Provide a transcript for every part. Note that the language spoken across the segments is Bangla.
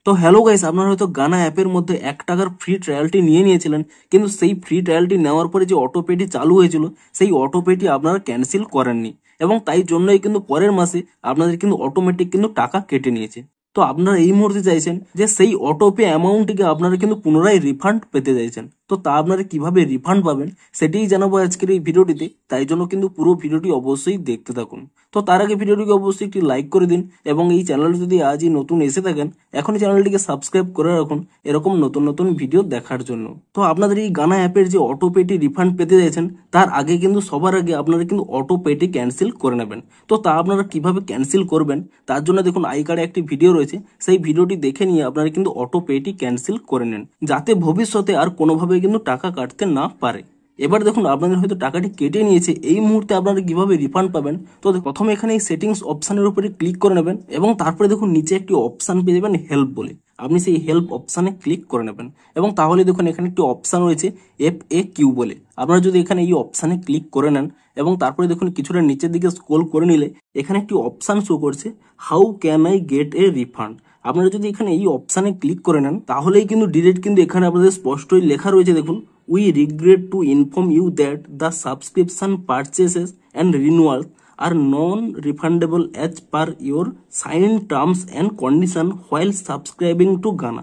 তো হ্যালো গাইস, আপনারা হয়তো গানা অ্যাপের মধ্যে 1 টাকার ফ্রি ট্রায়ালটি নিয়েছিলেন, কিন্তু সেই ফ্রি ট্রায়ালটি নেওয়ার পরে যে অটোপেটি চালু হয়েছিল সেই অটোপেটি আপনারা ক্যান্সেল করেননি এবং তাই জন্যই কিন্তু পরের মাসে আপনাদের কিন্তু অটোমেটিক কিন্তু টাকা কেটে নিয়েছে। তো আপনারা এই মুহূর্তে চাইছেন যে সেই অটোপে অ্যামাউন্টটিকে আপনারা কিন্তু পুনরায় রিফান্ড পেতে চাইছেন। তো তা আপনারা কিভাবে রিফান্ড পাবেন সেটাই জানাবো আজকের এই ভিডিওটিতে, তাই জন্য কিন্তু পুরো ভিডিওটি অবশ্যই দেখতে থাকুন। তো তার আগে ভিডিওটিকে অবশ্যই একটি লাইক করে দিন এবং এই চ্যানেলটি যদি আজই নতুন এসে থাকেন এখনই চ্যানেলটিকে সাবস্ক্রাইব করে রাখুন এরকম নতুন নতুন ভিডিও দেখার জন্য। তো আপনাদের এই গানা অ্যাপের যে অটোপেটি রিফান্ড পেতে চাইছেন তার আগে কিন্তু সবার আগে আপনারা কিন্তু অটোপেটি ক্যান্সেল করে নেবেন। তো তা আপনারা কিভাবে ক্যান্সেল করবেন তার জন্য দেখুন আই কার্ডে একটি ভিডিও রয়েছে, সেই ভিডিওটি দেখে নিয়ে আপনারা কিন্তু অটোপেটি ক্যান্সেল করে নেন, যাতে ভবিষ্যতে আর কোনোভাবে কিন্তু টাকা কাটতে না পারে। এবার দেখুন আপনাদের হয়তো টাকাটি কেটে নিয়েছে, এই মুহূর্তে আপনারা কিভাবে রিফান্ড পাবেন। তো প্রথমে এখানে এই সেটিংস অপশনের উপরে ক্লিক করে নেবেন এবং তারপরে দেখুন নিচে একটি অপশন পেয়ে যাবেন হেল্প বলে, আপনি সেই হেল্প অপশানে ক্লিক করে নেবেন এবং তাহলে দেখুন এখানে একটি অপশান রয়েছে FAQ বলে, আপনারা যদি এখানে এই অপশানে ক্লিক করে নেন এবং তারপরে দেখুন কিছুটা নিচের দিকে স্ক্রল করে নিলে এখানে একটি অপশান শো করছে how can I get A refund. আপনারা যদি এখানে এই অপশানে ক্লিক করে নেন তাহলেই কিন্তু ডিরেক্ট কিন্তু এখানে আপনাদের স্পষ্টই লেখা রয়েছে, দেখুন we regret to inform you that the subscription purchases and renewals are non-refundable as per your signed terms and condition while subscribing to Gaana.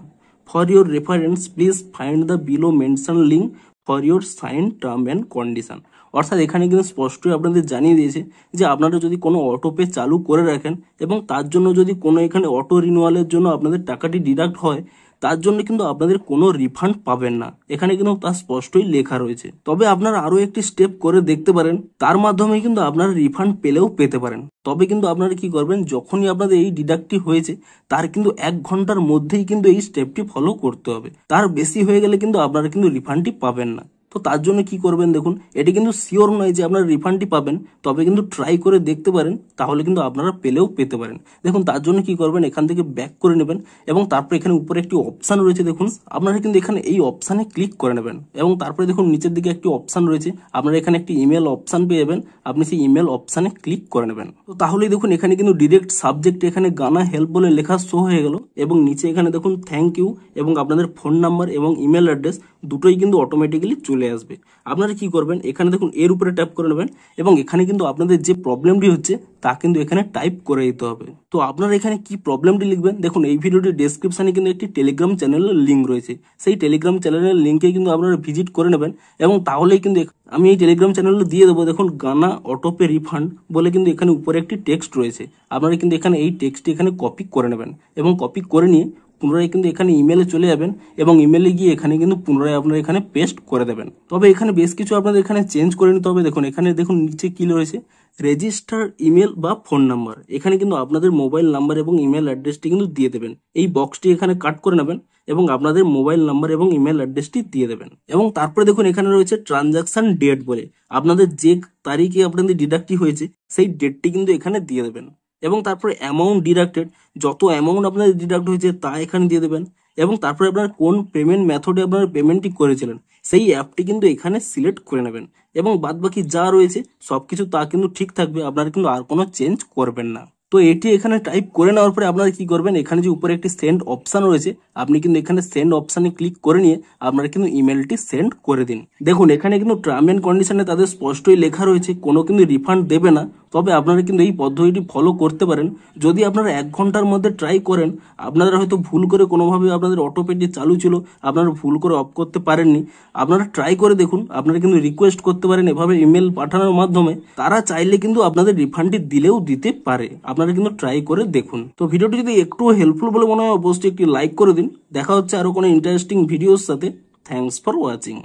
For your reference, please find the below mentioned link for your signed term and condition. অর্থাৎ এখানে কিন্তু স্পষ্টই আপনাদের জানিয়ে দিয়েছে যে আপনারা যদি কোনো অটোপে চালু করে রাখেন এবং তার জন্য যদি কোনো এখানে অটো রিনিউয়ালের জন্য আপনাদের টাকাটি ডিডাক্ট হয় তার জন্য কিন্তু আপনাদের কোনো রিফান্ড পাবেন না, এখানে কিন্তু তা স্পষ্টই লেখা রয়েছে। তবে আপনারা আরো একটি স্টেপ করে দেখতে পারেন, তার মাধ্যমে কিন্তু আপনারা রিফান্ড পেলেও পেতে পারেন। তবে কিন্তু আপনারা কি করবেন, যখনই আপনাদের এই ডিডাক্টটি হয়েছে তার কিন্তু 1 ঘন্টার মধ্যেই কিন্তু এই স্টেপটি ফলো করতে হবে, তার বেশি হয়ে গেলে কিন্তু আপনারা কিন্তু রিফান্ডটি পাবেন না। তো তার জন্য কি করবেন দেখুন, এটি কিন্তু শিওর নয় যে আপনারা রিফান্ডটি পাবেন, তবে কিন্তু ট্রাই করে দেখতে পারেন, তাহলে কিন্তু আপনারা পেলেও পেতে পারেন। দেখুন তার জন্য কি করবেন, এখান থেকে ব্যাক করে নেবেন এবং তারপরে এখানে উপরে একটি অপশান রয়েছে, দেখুন আপনারা কিন্তু এখানে এই অপশানে ক্লিক করে নেবেন এবং তারপরে দেখুন নিচের দিকে একটি অপশান রয়েছে, আপনারা এখানে একটি ইমেল অপশান পেয়ে যাবেন, আপনি সেই ইমেল অপশানে ক্লিক করে নেবেন। তো তাহলেই দেখুন এখানে কিন্তু ডিরেক্ট সাবজেক্ট এখানে গানা হেল্প বলে লেখা শো হয়ে গেল এবং নিচে এখানে দেখুন থ্যাংক ইউ এবং আপনাদের ফোন নাম্বার এবং ইমেল অ্যাড্রেস দুটোই কিন্তু অটোমেটিক্যালি চলে আসবে। আপনারা কি করবেন, এখানে দেখুন এর উপরে ট্যাপ করে নেবেন এবং এখানে কিন্তু আপনাদের যে প্রবলেমটি হচ্ছে তা কিন্তু এখানে টাইপ করে দিতে হবে। তো আপনারা এখানে কি প্রবলেমটি লিখবেন, দেখুন এই ভিডিওটির ডেসক্রিপশনে কিন্তু একটি টেলিগ্রাম চ্যানেলের লিঙ্ক রয়েছে, সেই টেলিগ্রাম চ্যানেলের লিঙ্কে কিন্তু আপনারা ভিজিট করে নেবেন এবং তাহলেই কিন্তু আমি এই টেলিগ্রাম চ্যানেলে দিয়ে দেবো, দেখুন গানা অটোপে রিফান্ড বলে কিন্তু এখানে উপরে একটি টেক্সট রয়েছে, আপনারা কিন্তু এখানে এই টেক্সটটি এখানে কপি করে নেবেন এবং কপি করে নিয়ে পুনরায় কিন্তু এখানে ইমেলে চলে যাবেন এবং ইমেলে গিয়ে এখানে কিন্তু পুনরায় আপনারা এখানে পেস্ট করে দেবেন। তবে এখানে বেশ কিছু আপনাদের এখানে চেঞ্জ করে নিতে হবে, দেখুন এখানে দেখুন নিচে কি রয়েছে রেজিস্টার ইমেল বা ফোন নাম্বার, এখানে কিন্তু আপনাদের মোবাইল নাম্বার এবং ইমেল অ্যাড্রেসটি কিন্তু দিয়ে দেবেন, এই বক্সটি এখানে কাট করে নেবেন এবং আপনাদের মোবাইল নাম্বার এবং ইমেল অ্যাড্রেসটি দিয়ে দেবেন এবং তারপরে দেখুন এখানে রয়েছে ট্রানজাকশন ডেট বলে, আপনাদের যে তারিখে আপনাদের ডিডাক্টটি হয়েছে সেই ডেটটি কিন্তু এখানে দিয়ে দেবেন এবং তারপরে অ্যামাউন্ট ডিডাক্টেড, যত অ্যামাউন্ট আপনাদের ডিডাক্ট হয়েছে তা এখানে দিয়ে দেবেন এবং তারপরে আপনার কোন পেমেন্ট মেথডে আপনার পেমেন্টটি করেছিলেন সেই অ্যাপটি কিন্তু এখানে সিলেক্ট করে নেবেন এবং বাদবাকি যা রয়েছে সবকিছু তা কিন্তু ঠিক থাকবে, আপনারা কিন্তু আর কোনো চেঞ্জ করবেন না। তো এটি এখানে টাইপ করে নেওয়ার পরে আপনারা কি করবেন, এখানে যে উপরে একটি সেন্ড অপশান রয়েছে আপনি কিন্তু এখানে সেন্ড অপশানে ক্লিক করে নিয়ে আপনারা কিন্তু ইমেলটি সেন্ড করে দিন। দেখুন এখানে কিন্তু টার্ম এন্ড কন্ডিশনে তাদের স্পষ্টই লেখা রয়েছে কোনো কিন্তু রিফান্ড দেবে না, তবে আপনারা কিন্তু এই পদ্ধতিটি ফলো করতে পারেন। যদি আপনারা 1 ঘন্টার মধ্যে ট্রাই করেন, আপনারা হয়তো ভুল করে কোনোভাবে আপনাদের অটোপেটি চালু ছিল, আপনারা ভুল করে অফ করতে পারেননি, আপনারা ট্রাই করে দেখুন, আপনারা কিন্তু রিকোয়েস্ট করতে পারেন এভাবে ইমেল পাঠানোর মাধ্যমে, তারা চাইলে কিন্তু আপনাদের রিফান্ডটি দিলেও দিতে পারে, আপনারা কিন্তু ট্রাই করে দেখুন। তো ভিডিওটি যদি একটু হেল্পফুল বলে মনে হয় অবশ্যই একটি লাইক করে দিন, দেখা হচ্ছে আরো কোনো ইন্টারেস্টিং ভিডিওর সাথে। Thanks for watching.